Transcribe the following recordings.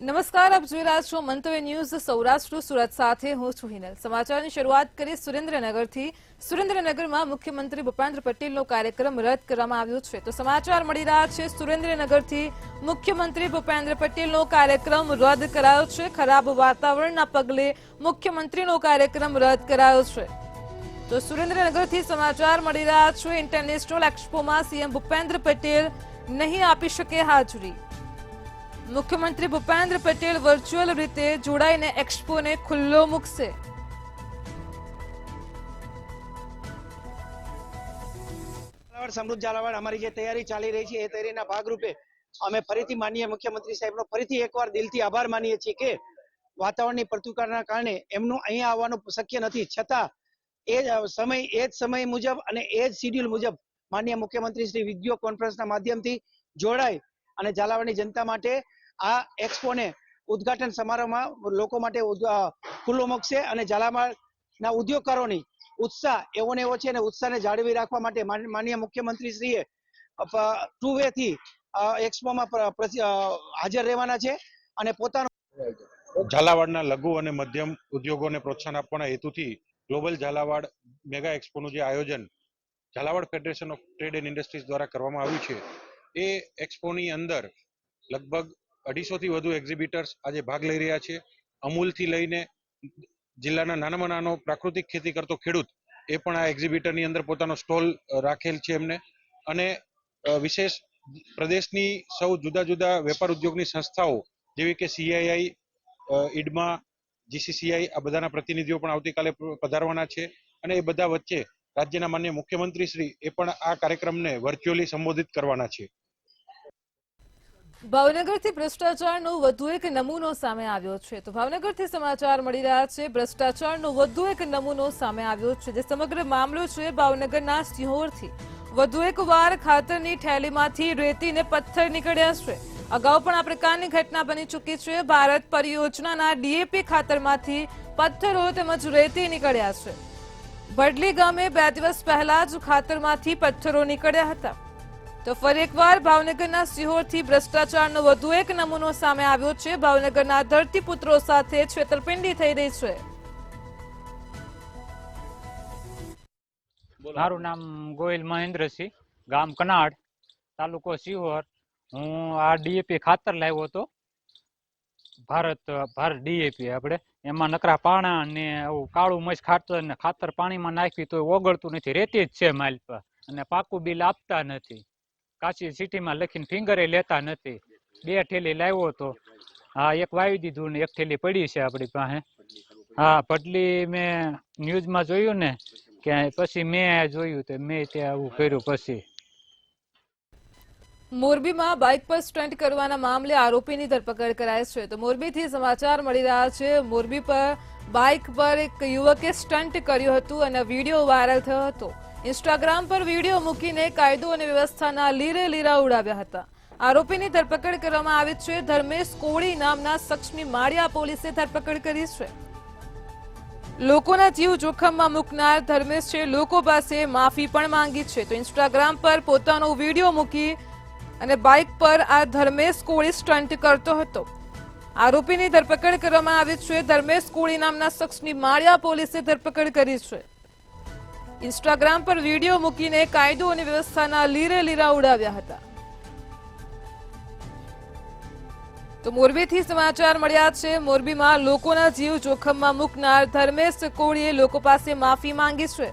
નમસ્કાર, આપ જોઈ રહ્યા છો મંતવ્ય ન્યૂઝ સૌરાષ્ટ્ર સુરત સાથે હું છું હિનલ। સમાચારની શરૂઆત કરી સુરેન્દ્રનગરથી। સુરેન્દ્રનગરમાં મુખ્યમંત્રી ભૂપેન્દ્ર પટેલનો કાર્યક્રમ રદ કરવામાં આવ્યો છે। તો સમાચાર મળી રહ્યા છે સુરેન્દ્રનગરથી મુખ્યમંત્રી ભૂપેન્દ્ર પટેલનો કાર્યક્રમ રદ કરાયો છે। ખરાબ વાતાવરણના પગલે મુખ્યમંત્રીનો કાર્યક્રમ રદ કરાયો છે। તો સુરેન્દ્રનગરથી સમાચાર મળી રહ્યા છે ઇન્ટરનેશનલ એક્સપોમાં સીએમ ભૂપેન્દ્ર પટેલ નહીં આપી શકે હાજરી। મુખ્યમંત્રી ભૂપેન્દ્ર પટેલ વર્ચ્યુઅલ રીતે જોડાઈને એક્સપોને ખુલ્લો મૂકશે। સમૃદ્ધ ઝાલાવાડ અમારી જે તૈયારી ચાલી રહી છે એ તૈયારીના ભાગરૂપે અમે ફરીથી માનનીય મુખ્યમંત્રી સાહેબનો ફરીથી એકવાર દિલથી આભાર માનીએ છીએ કે વાતાવરણની પ્રતિકારના કારણે એમનું અહીંયા આવવાનું શક્ય નથી, છતાં એ જ સમય મુજબ અને એ જ શિડ્યુલ મુજબ માનનીય મુખ્યમંત્રી શ્રી વિડીયો કોન્ફરન્સના માધ્યમથી જોડાય અને ઝાલાવાડની જનતા માટે આ એક્સપોને ઉદ્ઘાટન સમારોહમાં લોકો માટે ખુલ્લો મૂકશે અને ઝાલાવાડના ઉદ્યોગકારોની ઉત્સાહ એવો ને એવો છે અને ઉત્સાહને જાળવી રાખવા માટે માનનીય મુખ્યમંત્રી શ્રીએ ટુ વે થી એક્સપોમાં હાજર રહેવાના છે અને પોતાનું ઝાલાવાડના લઘુ અને મધ્યમ ઉદ્યોગોને પ્રોત્સાહન આપવાના હેતુથી ગ્લોબલ ઝાલાવાડ મેગા એક્સપોનું જે આયોજન Jhalawad federation of trade and industries દ્વારા કરવામાં આવ્યું છે એ એક્સપોની અંદર લગભગ 250 થી વધુ એક્ઝિબિટર્સ આજે ભાગ લઈ રહ્યા છે। અમૂલથી લઈને જિલ્લાના નાનામાં નાનો પ્રાકૃતિક ખેતી કરતો ખેડૂત એ પણ આ એક્ઝિબિટરની અંદર પોતાનો સ્ટોલ રાખેલ છે એમને, અને વિશેષ પ્રદેશની સૌ જુદા જુદા વેપાર ઉદ્યોગની સંસ્થાઓ જેવી કે CII, IDMA, GCCI આ બધાના પ્રતિનિધિઓ પણ આવતીકાલે પધારવાના છે અને એ બધા વચ્ચે રાજ્યના માનનીય મુખ્યમંત્રી શ્રી એ પણ આ કાર્યક્રમને વર્ચ્યુઅલી સંબોધિત કરવાના છે। ભાવનગરથી ભ્રષ્ટાચારનો વધુ એક નમૂનો સામે આવ્યો છે। તો ભાવનગરથી સમાચાર મળી રહ્યા છે ભ્રષ્ટાચારનો વધુ એક નમૂનો સામે આવ્યો છે। જે સમગ્ર મામલો છે ભાવનગરના સિહોરથી। વધુ એક વાર ખાતરની થેલીમાંથી રેતી ને પથ્થર નીકળ્યા છે। અગાઉ પણ આ પ્રકારની ઘટના બની ચૂકી છે। ભારત પરિયોજનાના DAP ખાતરમાંથી પથ્થરો તેમજ રેતી નીકળ્યા છે। ભડલી ગામે 2 દિવસ પહેલા જ ખાતરમાંથી પથ્થરો નીકળ્યા હતા। તો ફરી એકવાર ભાવનગરના સિહોરથી ભ્રષ્ટાચારનો વધુ એક નમૂનો સામે આવ્યો છે। ભાવનગરના ધરતીપુત્રો સાથે છેતરપિંડી થઈ રહી છે। મારું નામ ગોયલ મહેન્દ્રસિંહ, ગામ કનાડ, તાલુકો સિહોર। હું આ DAP ખાતર લાવ્યો હતો, ભારત DAP આપણે એમાં નકરા પાણા અને કાળું મસ ખાતર પાણીમાં નાખી તો ઓગળતું નથી, રેતી જ છે માલ પર, અને પાકું બિલ આપતા નથી, કાચી સિટીમાં લખીને ફિંગરે લેતા નથી। 2 થેલી લાવ્યો હતો, હા એક વાવી દીધું ને 1 થેલી પડી છે આપણી પાસે। હા ભડલી મેં ન્યૂઝમાં જોયું ને કે પછી મેં જોયું તો મેં ત્યાં આવું કર્યું। પછી મોરબીમાં બાઇક પર સ્ટન્ટ કરવાના મામલે આરોપીની ધરપકડ કરાઈ છે। તો મોરબીથી સમાચાર મળી રહ્યા છે મોરબી પર બાઇક પર એક યુવકે સ્ટન્ટ કર્યું હતું અને વિડીયો વાયરલ થયો હતો। ઇન્સ્ટાગ્રામ પર વિડીયો મૂકીને કાયદો અને વ્યવસ્થાના લીરે લીરા ઉડાવ્યા હતા। આરોપીની ધરપકડ કરવામાં આવી છે। ધર્મેશ કોળી નામના શખ્સની માળિયા પોલીસે ધરપકડ કરી છે। લોકોના જીવ જોખમમાં મૂકનાર ધર્મેશે લોકો પાસે માફી પણ માંગી છે। તો ઇન્સ્ટાગ્રામ પર પોતાનો વિડીયો મૂકી અને બાઇક પર આ ધર્મેશ કોળી સ્ટન્ટ કરતો હતો। આરોપીની ધરપકડ કરવામાં આવી છે। ધર્મેશ કોળી નામના શખ્સની માળિયા પોલીસે ધરપકડ કરી છે। ઇન્સ્ટાગ્રામ પર વિડીયો મૂકીને કાયદો અને વ્યવસ્થાના લીરે લીરા ઉડાવ્યા હતા। તો મોરબીથી સમાચાર મળ્યા છે મોરબીમાં લોકોના જીવ જોખમમાં મૂકનાર ધર્મેશ કોળીએ લોકો પાસે માફી માંગી છે।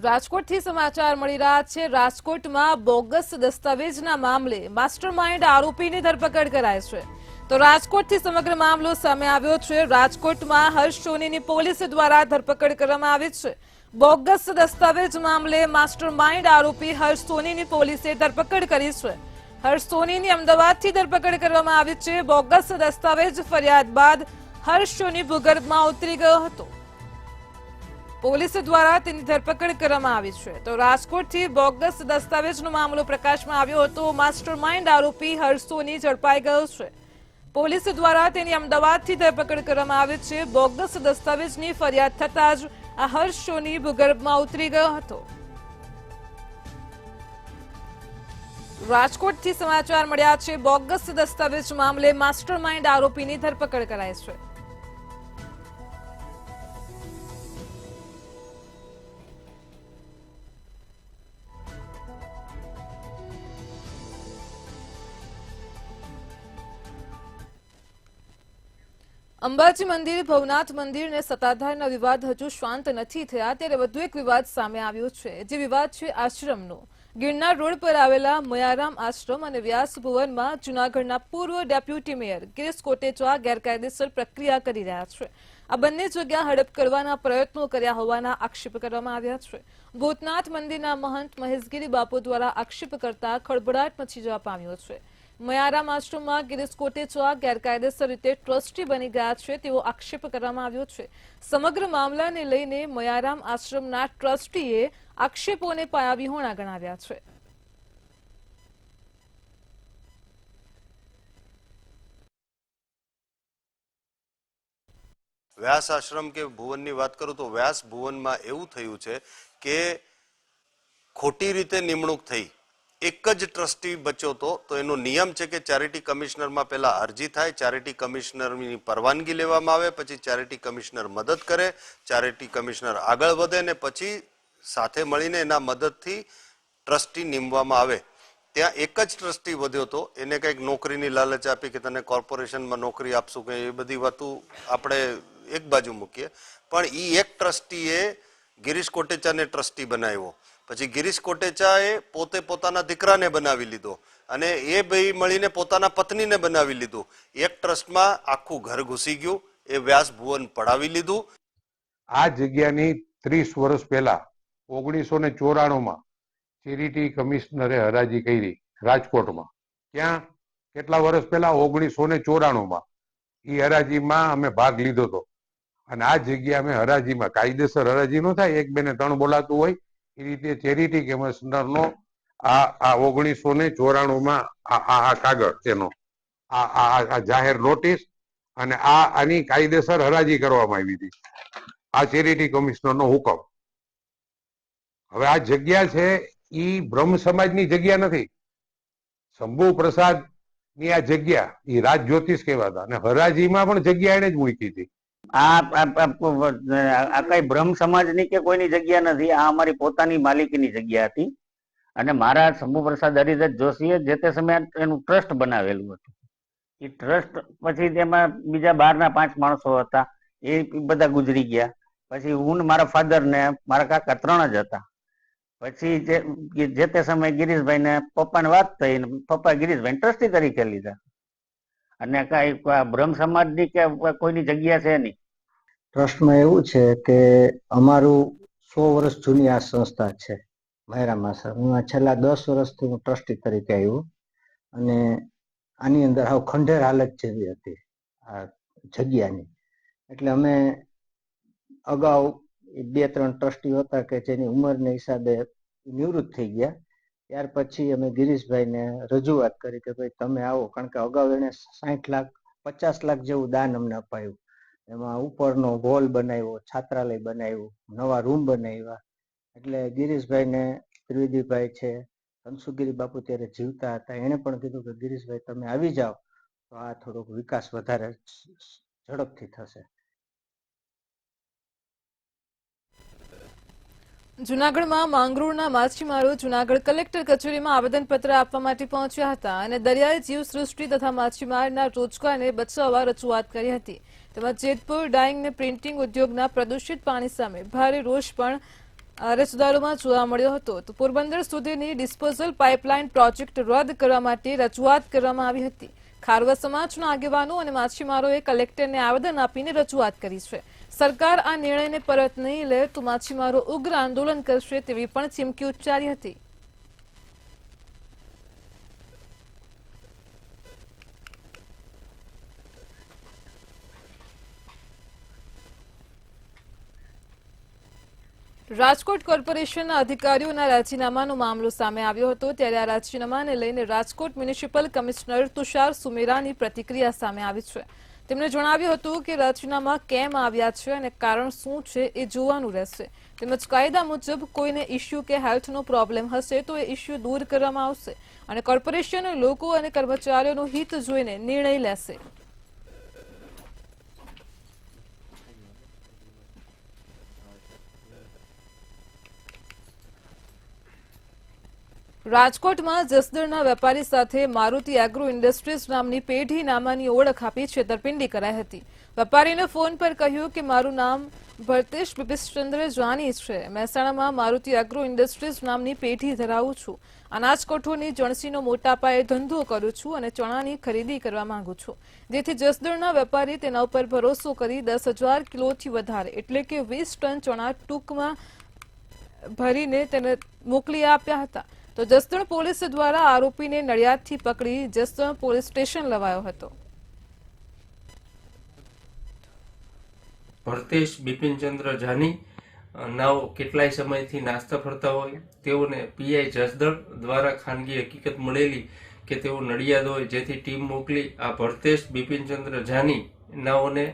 રાજકોટથી સમાચાર મળી રહ્યા છે। રાજકોટમાં બોગસ દસ્તાવેજના મામલે માસ્ટરમાઇન્ડ આરોપીની ધરપકડ કરાઈ છે। તો રાજકોટથી સમગ્ર મામલો સામે આવ્યો છે। રાજકોટમાં હર્ષ સોનીની પોલીસ દ્વારા ધરપકડ કરવામાં આવી છે। બોગસ દસ્તાવેજ મામલે માસ્ટરમાઇન્ડ આરોપી હર્ષ સોનીની પોલીસે ધરપકડ કરી છે। હર્ષ સોનીની અમદાવાદથી ધરપકડ કરવામાં આવી છે। બોગસ દસ્તાવેજ ફરિયાદ બાદ હર્ષ સોની ભૂગર્ભમાં ઉતરી ગયો હતો। પોલીસ દ્વારા તેની ધરપકડ કરવામાં આવી છે. તો રાજકોટથી બોગસ દસ્તાવેજનો મામલો પ્રકાશમાં આવ્યો હતો. માસ્ટરમાઇન્ડ આરોપી હર્ષ સોની ઝડપાઈ ગયો છે. પોલીસ દ્વારા તેની અમદાવાદથી ધરપકડ કરવામાં આવી છે. બોગસ દસ્તાવેજની ફરિયાદ થતાં જ આ હર્ષ સોની ભૂગર્ભમાં ઉતરી ગયો હતો. રાજકોટથી સમાચાર મળ્યા છે. બોગસ દસ્તાવેજ મામલે માસ્ટરમાઇન્ડ આરોપીની ધરપકડ કરાઈ છે. અંબાજી મંદિર, ભવનાથ મંદિર અને સત્તાધારના વિવાદ હજુ શાંત નથી થયા, ત્યારે વધુ એક વિવાદ સામે આવ્યો છે. જે વિવાદ છે આશ્રમનો. ગિરનાર રોડ પર આવેલા મયારામ આશ્રમ અને વ્યાસ ભુવનમાં જૂનાગઢના પૂર્વ ડેપ્યુટી મેયર ગિરીશ કોટેચા ગેરકાયદેસર પ્રક્રિયા કરી રહ્યા છે. આ બંને જગ્યા હડપ કરવાના પ્રયત્નો કર્યા હોવાના આક્ષેપ કરવામાં આવ્યા છે. ભૂતનાથ મંદિરના મહંત મહેશગીરી બાપુ દ્વારા આક્ષેપ કરતા ખળભળાટ મચી જવા પામ્યો છે. મયારામ આશ્રમમાં ગિરીશ કોટેચા ગેરકાયદેસર રીતે ટ્રસ્ટી બની ગયા છે તેવો આક્ષેપ કરવામાં આવ્યો છે. સમગ્ર મામલાને લઈને મયારામ આશ્રમના ટ્રસ્ટીએ આક્ષેપોને પાયાવિહોણા ગણાવ્યા છે. વ્યાસ આશ્રમ કે ભુવનની વાત કરું તો વ્યાસ ભુવનમાં એવું થયું છે કે ખોટી રીતે નિમણૂક થઈ, એક જ ટ્રસ્ટી બચ્યો તો એનો નિયમ છે કે ચેરિટી કમિશનરમાં પહેલા અરજી થાય, ચેરિટી કમિશનરની પરવાનગી લેવામાં આવે, પછી ચેરિટી કમિશનર મદદ કરે, ચેરિટી કમિશનર આગળ વધે ને પછી સાથે મળીને એના મદદથી ટ્રસ્ટી નીમવામાં આવે. ત્યાં એક જ ટ્રસ્ટી વધ્યો હતો, એને કંઈક નોકરીની લાલચ આપી કે તને કોર્પોરેશનમાં નોકરી આપશું કે એ બધી વાતો આપણે એક બાજુ મૂકીએ, પણ એ એક ટ્રસ્ટીએ ગિરીશ કોટેચાને ટ્રસ્ટી બનાવ્યો. પછી ગિરીશ કોટેચાએ પોતે પોતાના દીકરાને બનાવી લીધો અને એ બે મળીને પોતાના પત્નીને બનાવી લીધું. એક ટ્રસ્ટમાં આખું ઘર ઘૂસી ગયું, એ વ્યાસ ભુવન પડાવી લીધું. આ જગ્યાની 30 વર્ષ પહેલા 1994માં ચેરિટી કમિશનરે હરાજી કરી રાજકોટમાં. ત્યાં કેટલા વર્ષ પહેલા 1994માં એ હરાજીમાં અમે ભાગ લીધો હતો અને આ જગ્યા અમે હરાજીમાં, કાયદેસર હરાજી ન થાય, એક બે ને ત્રણ બોલાતું હોય એ રીતે ચેરિટી કમિશનરનો આ 1994માં આ કાગળ તેનો આ જાહેર નોટિસ અને આની કાયદેસર હરાજી કરવામાં આવી હતી. આ ચેરિટી કમિશનરનો હુકમ. હવે આ જગ્યા છે ઈ બ્રહ્મ સમાજની જગ્યા નથી. શંભુ પ્રસાદ ની આ જગ્યા ઈ રાજ જ્યોતિષ કહેવાતા અને હરાજીમાં પણ જગ્યા એને જ મૂકી હતી. આ કઈ બ્રહ્મ સમાજની કે કોઈની જગ્યા નથી. આ અમારી પોતાની માલિકીની જગ્યા હતી અને મારા શંભુ પ્રસાદ હરિદત્ત જોશીએ જે તે સમયે એનું ટ્રસ્ટ બનાવેલું હતું. એ ટ્રસ્ટ પછી તેમાં બીજા 12ના 5 માણસો હતા, એ બધા ગુજરી ગયા. પછી હું મારા ફાધર ને મારા કાકા 3 જ હતા. પછી જે તે સમયે ગિરીશભાઈ ને પપ્પાને વાત થઈ, પપ્પા ગિરીશભાઈ ટ્રસ્ટી તરીકે લીધા અને કઈ બ્રહ્મ સમાજની કે કોઈની જગ્યા છે નહીં. ટ્રસ્ટમાં એવું છે કે અમારું 100 વર્ષ જૂની આ સંસ્થા છે મહેરામ આશ્રમ. હું છેલ્લા 10 વર્ષથી હું ટ્રસ્ટી તરીકે આવ્યો અને આની અંદર હાવ ખંડેર હાલત જેવી હતી આ જગ્યાની. એટલે અમે અગાઉ 2-3 ટ્રસ્ટીઓ હતા કે જેની ઉંમરને હિસાબે નિવૃત્ત થઈ ગયા. ત્યાર પછી અમે ગિરીશભાઈને રજૂઆત કરી કે ભાઈ તમે આવો, કારણ કે અગાઉ એને 60 લાખ 50 લાખ જેવું દાન અમને અપાયું. એમાં ઉપરનો હોલ બનાવ્યો, છાત્રાલય બનાવ્યું, નવા રૂમ બનાવ્યા. એટલે ગિરીશભાઈને ત્રિવેદીભાઈ છે, ધનસુગીરી બાપુ ત્યારે જીવતા હતા, એને પણ કીધું કે ગિરીશભાઈ તમે આવી જાઓ તો આ થોડોક વિકાસ વધારે ઝડપથી થશે. જૂનાગઢમાં માંગરોળના માછીમારો જૂનાગઢ કલેક્ટર કચેરીમાં આવેદનપત્ર આપવા માટે પહોંચ્યા હતા અને દરિયાઈ જીવસૃષ્ટિ તથા માછીમારના રોજગારને બચાવવા રજૂઆત કરી હતી. તેમાં જેતપુર ડાઇંગ અને પ્રિન્ટિંગ ઉદ્યોગના પ્રદૂષિત પાણી સામે ભારે રોષ પણ અરજદારોમાં જોવા મળ્યો હતો. તો પોરબંદર સુધીની ડિસ્પોઝલ પાઇપલાઇન પ્રોજેક્ટ રદ કરવા માટે રજૂઆત કરવામાં આવી હતી. ખારવા સમાજના આગેવાનો અને માછીમારોએ કલેક્ટરને આવેદન આપીને રજૂઆત કરી છે. સરકાર આ નિર્ણયને પરત નહીં લે તો માછીમારો ઉગ્ર આંદોલન કરશે તેવી પણ ચીમકી ઉચ્ચારી હતી. રાજકોટ કોર્પોરેશનના અધિકારીઓના રાજીનામાનો મામલો સામે આવ્યો હતો ત્યારે આ રાજીનામાને લઈને રાજકોટ મ્યુનિસિપલ કમિશનર તુષાર સુમેરાની પ્રતિક્રિયા સામે આવી છે. તેમણે જણાવ્યું હતું કે રાજીનામા કેમ આવ્યા છે અને કારણ શું છે એ જોવાનું રહેશે. તેમજ કાયદા મુજબ કોઈને ઇસ્યુ કે હેલ્થનો પ્રોબ્લેમ હશે તો એ ઇસ્યુ દૂર કરવામાં આવશે અને કોર્પોરેશન લોકો અને કર્મચારીઓનું હિત જોઈને નિર્ણય લેશે. રાજકોટમાં જસદણના વેપારી સાથે મારુતિ એગ્રો ઇન્ડસ્ટ્રીઝ નામની પેઢી નામાની ઓળખ આપી છેતરપિંડી કરાઈ હતી. વેપારીને ફોન પર કહ્યું કે મારું નામ ભરતેશ બિપિનચંદ્ર જાની છે. મહેસાણામાં મારુતિ એગ્રો ઇન્ડસ્ટ્રીઝ નામની પેઢી ધરાવું છું. અનાજ કઠોળની જણસીનો મોટા પાયે ધંધો કરું છું અને ચણાની ખરીદી કરવા માંગુ છું. જેથી જસદણના વેપારી તેના ઉપર ભરોસો કરી 10,000 કિલોથી વધારે એટલે કે 20 ટન ચણા ટૂંકમાં ભરીને તેને મોકલી આપ્યા હતા. તો જસદણ પોલીસ દ્વારા આરોપીને નડિયાદથી પકડી જસદણ પોલીસ સ્ટેશન લવાયો હતો. ભરતેશ બિપિનચંદ્ર જાની નાઓ કેટલાય સમયથી નાસ્તા ફરતા હોય તેઓને પીઆઈ જસદણ દ્વારા ખાનગી હકીકત મળેલી કે તેઓ નડિયાદ હોય, જેથી ટીમ મોકલી આ ભરતેશ બિપિનચંદ્ર જાની નાઓને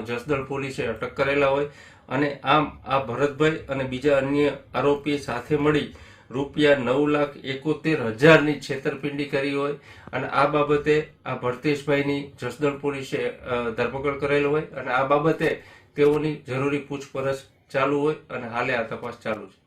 જસદણ પોલીસે અટક કરેલા હોય અને આમ આ ભરતભાઈ અને બીજા અન્ય આરોપી સાથે મળી રૂપિયા 9,71,000ની છેતરપિંડી કરી હોય અને આ બાબતે આ ભરતેશભાઈની જસદણ પોલીસે ધરપકડ કરેલ હોય અને આ બાબતે તેઓની જરૂરી પૂછપરછ ચાલુ હોય અને હાલે આ તપાસ ચાલુ છે.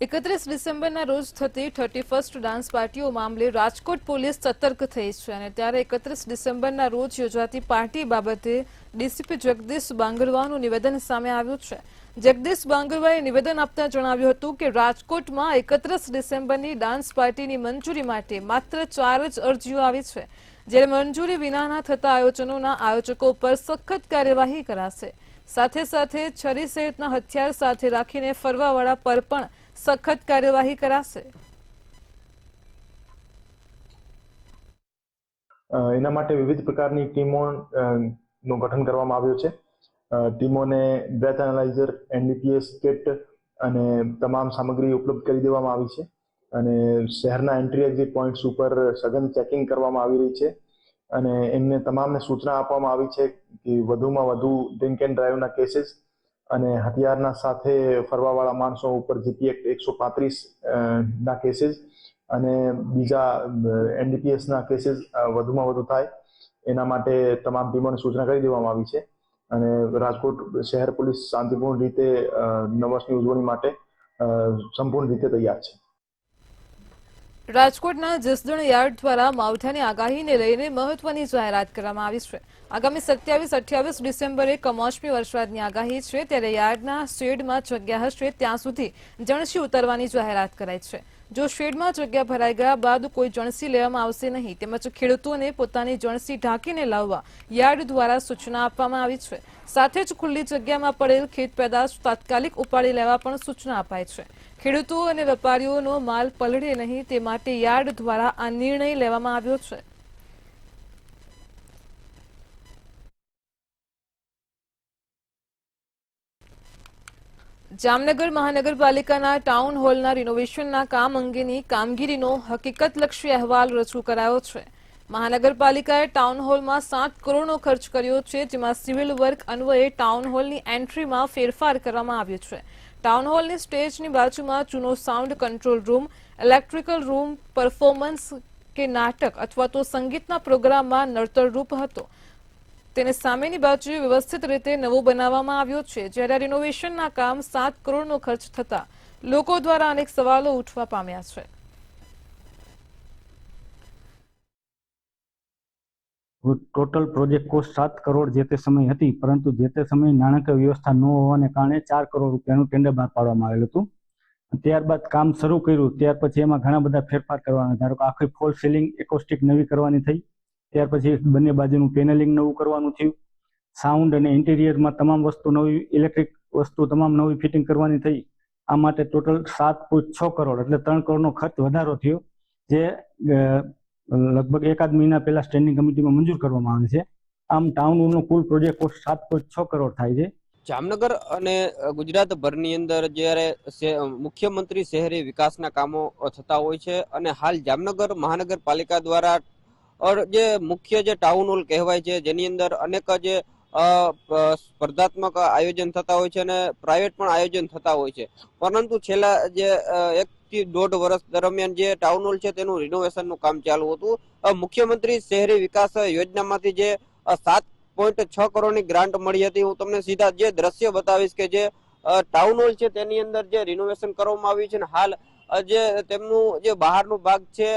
31 ડિસેમ્બરના રોજ થતી 31st ડાન્સ પાર્ટીઓ મામલે રાજકોટ પોલીસ સતર્ક થઈ છે અને ત્યારે 31 ડિસેમ્બરના રોજ યોજાતી પાર્ટી બાબતે ડીસીપી જગદીશ બાંગરવાનું નિવેદન સામે આવ્યું છે. જગદીશ બાંગરવાએ નિવેદન આપતા જણાવ્યું હતું કે રાજકોટમાં 31 ડિસેમ્બરની ડાન્સ પાર્ટીની મંજૂરી માટે માત્ર 4 જ અરજીઓ આવી છે, જ્યારે મંજૂરી વિનાના થતા આયોજનોના આયોજકો પર સખત કાર્યવાહી કરાશે. સાથે સાથે છરી સહિતના હથિયાર સાથે રાખીને ફરવાવાળા પર પણ સખત કાર્યવાહી કરાશે. એના માટે વિવિધ પ્રકારની ટીમોનું ગઠન કરવામાં આવ્યું છે. ટીમોને બ્રેથ એનાલાઇઝર, એનડીપીએસ કિટ અને તમામ સામગ્રી ઉપલબ્ધ કરી દેવામાં આવી છે અને શહેરના એન્ટ્રી એક્ઝિટ પોઈન્ટ્સ ઉપર સઘન ચેકિંગ કરવામાં આવી રહી છે અને એમને તમામને સૂચના આપવામાં આવી છે કે વધુમાં વધુ ડ્રિંક એન્ડ ડ્રાઈવના કેસીસ અને હથિયારના સાથે ફરવાવાળા માણસો ઉપર જીપી એક્ટ 135 ના કેસીસ અને બીજા એનડીપીએસના કેસીસ વધુમાં વધુ થાય એના માટે તમામ ટીમોને સૂચના કરી દેવામાં આવી છે અને રાજકોટ શહેર પોલીસ શાંતિપૂર્ણ રીતે નવસની ઉજવણી માટે સંપૂર્ણ રીતે તૈયાર છે. રાજકોટના જસદણ યાર્ડ દ્વારા માવઠાની આગાહીને લઈને મહત્વની જાહેરાત કરવામાં આવી છે. આગામી 27-28 ડિસેમ્બરે કમોસમી વરસાદની આગાહી છે, ત્યારે યાર્ડના શેડમાં જગ્યા હશે ત્યાં સુધી જણસી ઉતારવાની જાહેરાત કરાઈ છે. જો શેડમાં જગ્યા ભરાઈ ગયા બાદ કોઈ જણસી લેવામાં આવશે નહીં, તેમજ ખેડૂતોને પોતાની જણસી ઢાંકીને લાવવા યાર્ડ દ્વારા સૂચના આપવામાં આવી છે. સાથે જ ખુલ્લી જગ્યામાં પડેલ ખેત પેદાશ તાત્કાલિક ઉપાડી લેવા પણ સૂચના અપાઈ છે. ખેડૂતો અને વેપારીઓનો માલ પલળે નહીં તે માટે યાર્ડ દ્વારા આ નિર્ણય લેવામાં આવ્યો છે. જામનગર મહાનગરપાલિકાના ટાઉન હોલના રિનોવેશનના કામ અંગેની કામગીરીનો હકીકતલક્ષી અહેવાલ રજૂ કરાયો છે. મહાનગરપાલિકાએ ટાઉન હોલમાં 7 કરોડનો ખર્ચ કર્યો છે, જેમાં સિવિલ વર્ક અન્વયે ટાઉન હોલની એન્ટ્રીમાં ફેરફાર કરવામાં આવ્યો છે. ટાઉન હોલની સ્ટેજની બાજુમાં જૂનો sound control room, electrical room performance કે નાટક અથવા તો સંગીતના પ્રોગ્રામમાં નડતરરૂપ હતો. તેને સામેની બાજુએ વ્યવસ્થિત રીતે નવો બનાવવામાં આવ્યો છે. જ્યારે રિનોવેશનના કામ 7 કરોડનો ખર્ચ થતા લોકો દ્વારા અનેક સવાલો ઉઠવા પામ્યા છે. ટોટલ પ્રોજેક્ટ કોસ્ટ 7 કરોડ જે તે સમય હતી, પરંતુ જે તે સમયે નાણાકીય વ્યવસ્થા ન હોવાને કારણે 4 કરોડ રૂપિયાનું ટેન્ડર બહાર પાડવામાં આવેલું હતું. ત્યારબાદ કામ શરૂ કર્યું, ત્યાર પછી એમાં ઘણા બધા ફેરફાર કરવાના. ધારો કે આખી ફોલ સીલિંગ એકોસ્ટિક નવી કરવાની થઈ, ત્યાર પછી બંને બાજુનું પેનલિંગ નવું કરવાનું થયું, સાઉન્ડ અને ઇન્ટિરિયરમાં તમામ વસ્તુ નવી, ઇલેક્ટ્રિક વસ્તુ તમામ નવી ફિટિંગ કરવાની થઈ. આ માટે ટોટલ 7.6 કરોડ એટલે 3 કરોડનો ખર્ચ વધારો થયો, જે લગભગ 1 મહિના પહેલા સ્ટેન્ડિંગ કમિટીમાં મંજૂર કરવામાં આવે છે. આમ ટાઉન હોલનો કુલ પ્રોજેક્ટ કોસ્ટ 7.6 કરોડ થાય છે. જામનગર અને ગુજરાતભરની અંદર જ્યારે મુખ્યમંત્રી શહેરી વિકાસના કામો થતા હોય છે અને હાલ જામનગર મહાનગરપાલિકા દ્વારા જે મુખ્ય જે ટાઉન હોલ કહેવાય છે જેની અંદર અનેક જે સ્પર્ધાત્મક આયોજન થતા હોય છે અને પ્રાઇવેટ પણ આયોજન થતા હોય છે, પરંતુ છેલ્લા જે 1 થી 1.5 વર્ષ દરમિયાન જે ટાઉન હોલ છે તેનું રિનોવેશનનું કામ ચાલુ હતું. મુખ્યમંત્રી શહેરી વિકાસ યોજનામાંથી જે 7.6 કરોડની ગ્રાન્ટ મળી હતી. હું તમને સીધા જે દ્રશ્ય બતાવીશ કે જે ટાઉન હોલ છે તેની અંદર જે રિનોવેશન કરવામાં આવ્યું છે અને હાલ જે તેમનું જે બહારનો ભાગ છે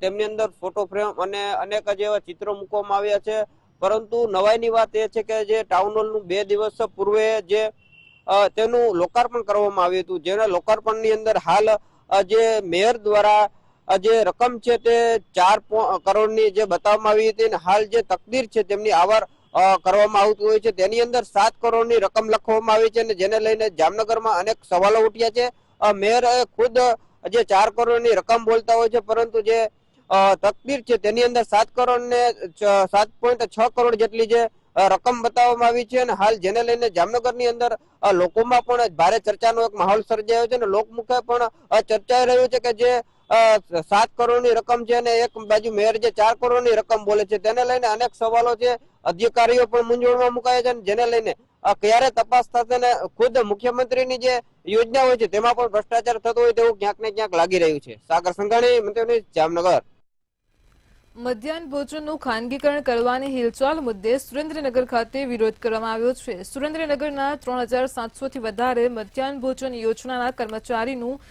તેમની અંદર ફોટો ફ્રેમ અને અનેક જેવા ચિત્રો મૂકવામાં આવ્યા છે. પરંતુ નવાઈની વાત એ છે કે જે ટાઉન હોલનું 2 દિવસ પૂર્વે જે તેનું લોકાર્પણ કરવામાં આવ્યું હતું, જેના લોકાર્પણની અંદર હાલ જે મેયર દ્વારા જે રકમ છે તે 4 કરોડની જે બતાવવામાં આવી હતી અને હાલ જે તકદીર છે તેમની આવાર કરવામાં આવતું હોય છે તેની અંદર 7 કરોડની રકમ લખવામાં આવી છે અને જેને લઈને જામનગરમાં અનેક સવાલો ઉઠ્યા છે. મેયર ખુદ જે 4 કરોડની રકમ બોલતા હોય છે, પરંતુ જે તકદીર છે તેની અંદર 7 કરોડ ને 7.6 કરોડ જેટલી જે રકમ બતાવવામાં આવી છે અને હાલ જેને લઈને જામનગરની અંદર લોકોમાં પણ ભારે ચર્ચાનો એક માહોલ સર્જાયો છે અને લોકમુખે પણ ચર્ચાઈ રહ્યું છે કે જે 7 કરોડની રકમ છે અને એક બાજુ મેયર જે 4 કરોડની રકમ બોલે છે તેને લઈને અનેક સવાલો છે. અધિકારીઓ પણ મૂંઝવણમાં મુકાયા છે અને જેને લઈને ક્યારે તપાસ થશે ને ખુદ મુખ્યમંત્રીની જે યોજના હોય છે તેમાં પણ ભ્રષ્ટાચાર થતો હોય તેવું ક્યાંક ને ક્યાંક લાગી રહ્યું છે. સાગર સંઘાણી, મંત્રી ન્યૂઝ, જામનગર. મધ્યાહન ભોજનનું ખાનગીકરણ કરવાની હિલચાલ મુદ્દે સુરેન્દ્રનગર ખાતે વિરોધ કરવામાં આવ્યો છે. સુરેન્દ્રનગરના 3700 થી વધારે મધ્યાહન ભોજન યોજનાના કર્મચારીનું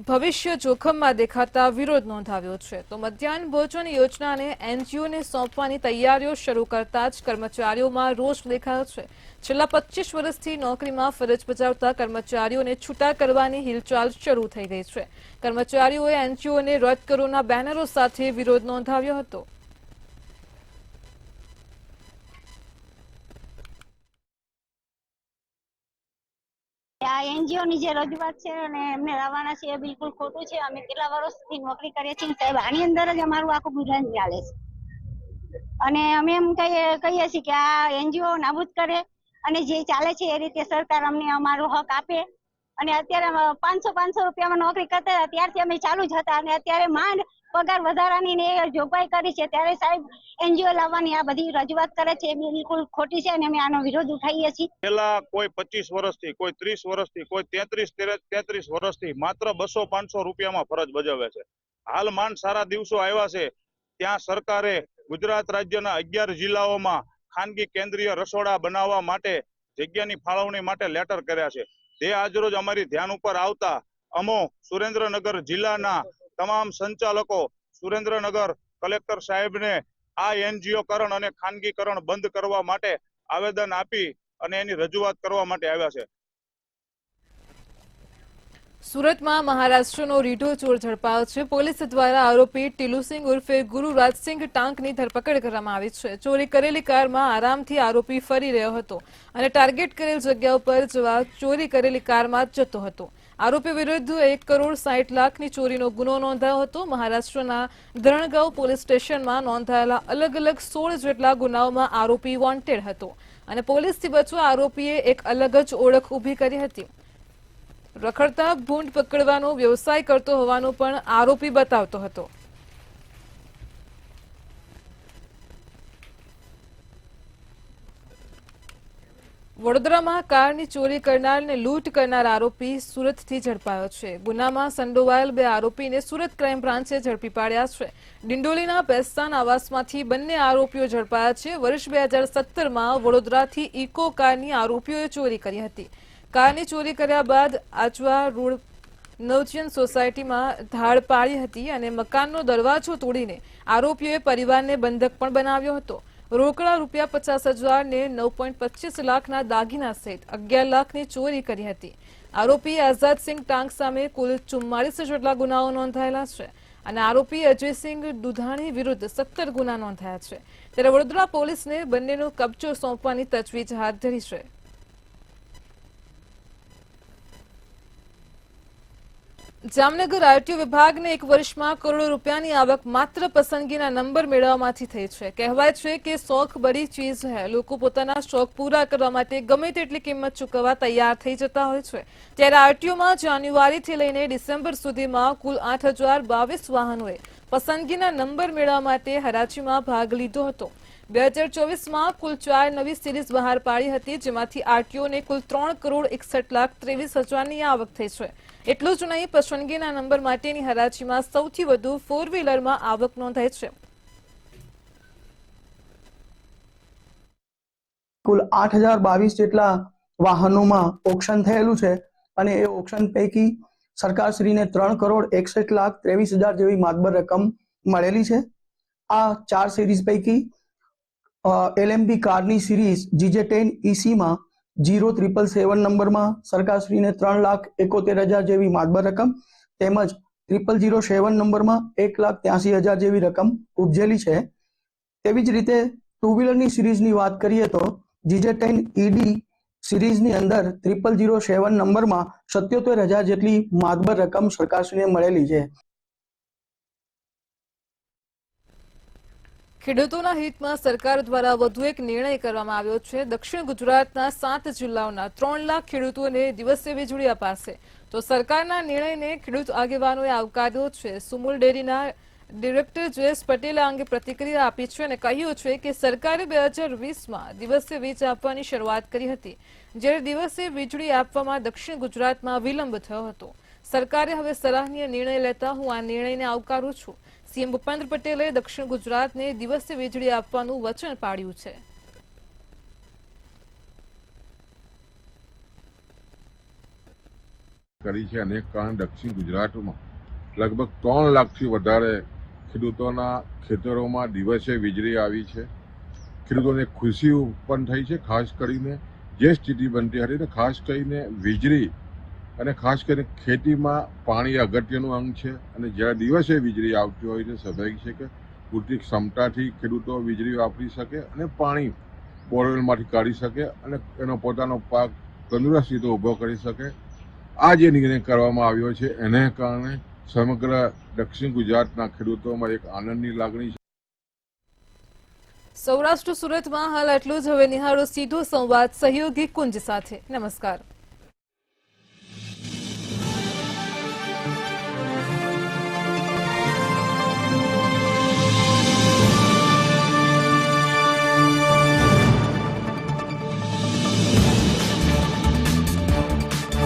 ભવિષ્ય જોખમમાં દેખાતા વિરોધ નોંધાવ્યો છે. તો મધ્યાહન ભોજન યોજનાને એનજીઓને સોંપવાની તૈયારીઓ શરૂ કરતા જ કર્મચારીઓમાં રોષ દેખાયો છે. છેલ્લા 25 વર્ષથી નોકરીમાં ફરજ બજાવતા કર્મચારીઓને છૂટા કરવાની હિલચાલ શરૂ થઈ ગઈ છે. કર્મચારીઓએ એનજીઓને રદ કરોના બેનરો સાથે વિરોધ નોંધાવ્યો હતો. આ એનજીઓ ની જે રજૂઆત છે અને એમને લાવવાના છે એ બિલકુલ ખોટું છે. અમે કેટલા વર્ષથી નોકરી કરીએ છીએ સાહેબ, આની અંદર જ અમારું આખું ગુજરાન ચાલે છે અને અમે એમ કહીએ છીએ કે આ એનજીઓ નાબૂદ કરે અને જે ચાલે છે એ રીતે સરકાર અમને અમારો હક આપે. અને અત્યારે 500 રૂપિયામાં નોકરી કરતા હતા ત્યારથી અમે ચાલુ જ હતા અને અત્યારે માંડ પગાર વધારાની ને જોગવાઈ કરી છે ત્યારે સાહેબ એનજીઓ લાવવાની આ બધી રજૂઆત કરે છે એ બિલકુલ ખોટી છે અને અમે આનો વિરોધ ઉઠાવીએ છીએ. પેલા કોઈ 25 વર્ષથી, કોઈ 30 વર્ષથી, કોઈ 33 વર્ષથી માત્ર 200-500 રૂપિયામાં ફરજ બજાવે છે. હાલ માંડ સારા દિવસો આવ્યા છે ત્યાં સરકારે ગુજરાત રાજ્યના 11 જિલ્લાઓમાં ખાનગી કેન્દ્રીય રસોડા બનાવવા માટે જગ્યાની ફાળવણી માટે લેટર કર્યા છે. તે આજરોજ અમારી ધ્યાન ઉપર આવતા અમો સુરેન્દ્રનગર જિલ્લાના તમામ સંચાલકો સુરેન્દ્રનગર કલેક્ટર સાહેબને આ એનજીઓકરણ અને ખાનગીકરણ બંધ કરવા માટે આવેદન આપી અને એની રજૂઆત કરવા માટે આવ્યા છે. સુરતમાં મહારાષ્ટ્રનો રીઢો ચોર ઝડપાયો છે. પોલીસ દ્વારા આરોપી ટીલુસિંગ ઉર્ફે ગુરુરાજસિંહ ટાંકની ધરપકડ કરવામાં આવી છે. ચોરી કરેલી કારમાં આરામથી આરોપી ફરી રહ્યો હતો અને ટાર્ગેટ કરેલ જગ્યા ઉપર જવા ચોરી કરેલી કારમાં જતો હતો. આરોપી વિરુદ્ધ 1,60 લાખની ચોરીનો ગુનો નોંધાયો હતો. મહારાષ્ટ્રના ધરણગાંવ પોલીસ સ્ટેશનમાં નોંધાયેલા અલગ અલગ 16 જેટલા ગુનાઓમાં આરોપી વોન્ટેડ હતો અને પોલીસથી બચવા આરોપીએ એક અલગ જ ઓળખ ઊભી કરી હતી. રખડતા ભૂંડ પકડવાનો વ્યવસાય કરતો હોવાનું પણ આરોપી બતાવતો હતો. વડોદરામાં કારની ચોરી કરનારને લૂંટ કરનાર આરોપી સુરતથી ઝડપાયો છે. ગુનામાં સંડોવાયેલ 2 આરોપીને સુરત ક્રાઇમ બ્રાન્ચે ઝડપી પાડ્યા છે. ડિંડોલીના પેસ્તાન આવાસમાંથી બંને આરોપીઓ ઝડપાયા છે. વર્ષ 2017માં વડોદરાથી ઇકો કારની આરોપીઓએ ચોરી કરી હતી. કારની ચોરી કર્યા બાદ આજવા રોડ નવજીવન સોસાયટીમાં ધાડ પાડી હતી અને મકાનનો દરવાજો તોડીને આરોપીઓએ પરિવારને બંધક પણ બનાવ્યો હતો. રોકડા રૂપિયા 50,000 ને 9.25 લાખના દાગીના સહિત 11 લાખની ચોરી કરી હતી. આરોપી આઝાદસિંહ ટાંક સામે કુલ 44 જેટલા ગુનાઓ નોંધાયેલા છે અને આરોપી અજયસિંહ દુધાણી વિરુદ્ધ 17 ગુના નોંધાયા છે. ત્યારે વડોદરા પોલીસને બંનેનો કબજો સોંપવાની તજવીજ હાથ ધરી છે. જામનગર આરટીઓ વિભાગને એક વર્ષમાં કરોડો રૂપિયાની આવક માત્ર પસંદગીના નંબર મેળવવામાંથી થઈ છે. કહેવાય છે કે શોખ બડી ચીજ હૈ. લોકો પોતાના શોખ પૂરા કરવા માટે ગમે તેટલી કિંમત ચૂકવવા તૈયાર થઈ જતા હોય છે. ત્યારે આરટીઓમાં જાન્યુઆરીથી લઈને ડિસેમ્બર સુધીમાં કુલ 8,022 વાહનોએ પસંદગીના નંબર મેળવવા માટે હરાજીમાં ભાગ લીધો હતો. 2024માં કુલ 4 નવી સિરીઝ બહાર પાડી હતી, જેમાંથી આરટીઓને કુલ 3,61,23,000ની આવક થઈ છે. એટલું જ નહીં, પસંદગીના નંબર માટેની હરાજીમાં સૌથી વધુ 4 વ્હીલરમાં આવક નોંધાઈ છે. કુલ 8,022 જેટલા વાહનોમાં ઓક્શન થયેલું છે અને એ ઓક્શન પૈકી સરકારશ્રીને 3,61,23,000 જેવી માતબર રકમ મળેલી છે. આ 4 સિરીઝ પૈકી LMB કારની સિરીઝ GJ10 EC-માં 0777 નંબરમાં સરકારશ્રીને 3,71,000 જેવી માતબર રકમ તેમજ 0007 નંબરમાં 1,83,000 જેવી રકમ ઉપજેલી છે. તેવી જ રીતે ટુ વ્હીલરની સિરીઝની વાત કરીએ તો GJ10 ED સિરીઝની અંદર 0007 નંબરમાં 77,000 જેટલી માતબર રકમ સરકારશ્રીને મળેલી છે. ખેડૂતોના હિતમાં સરકાર દ્વારા વધુ એક નિર્ણય કરવામાં આવ્યો છે. દક્ષિણ ગુજરાતના 7 જિલ્લાઓના 3 લાખ ખેડૂતોને દિવસે વીજળી અપાશે. તો સરકારના નિર્ણયને ખેડૂત આગેવાનોએ આવકાર્યો છે. સુમુલ ડેરીના ડિરેક્ટર જયેશ પટેલે આ અંગે પ્રતિક્રિયા આપી છે અને કહ્યું છે કે સરકારે 2020માં દિવસે વીજ આપવાની શરૂઆત કરી હતી, જ્યારે દિવસે વીજળી આપવામાં દક્ષિણ ગુજરાતમાં વિલંબ થયો હતો. સરકારે હવે સરાહનીય નિર્ણય લેતા હું આ નિર્ણયને આવકારું છું. સીએમ ભૂપેન્દ્ર પટેલે દક્ષિણ ગુજરાતને દિવસે વીજળી આપવાનું વચન પાડ્યું છે. કરી છે અને કારણે દક્ષિણ ગુજરાતમાં લગભગ 3 લાખથી વધારે ખેડૂતોના ખેતરોમાં દિવસે વીજળી આવી છે. ખેડૂતોને ખુશી ઉત્પન્ન થઈ છે. ખાસ કરીને જે સ્થિતિ બનતી હતી ને ખાસ કરીને વીજળી અને ખાસ કરીને ખેતીમાં પાણી અગત્યનું અંગ છે અને જ્યારે દિવસે વીજળી આવતી હોય તો સ્વાભાવિક છે કે પૂરતી ક્ષમતાથી ખેડૂતો વીજળી વાપરી શકે અને પાણી બોરવેલમાંથી કાઢી શકે અને એનો પોતાનો પાક તંદુરસ્ત રીતે ઊભો કરી શકે. આ જે નિર્ણય કરવામાં આવ્યો છે એને કારણે સમગ્ર દક્ષિણ ગુજરાતના ખેડૂતોમાં એક આનંદની લાગણી છે. સૌરાષ્ટ્ર સુરતમાં હાલ આટલું જ. હવે નિહાળો સીધો સંવાદ સહયોગી કુંજ સાથે. નમસ્કાર.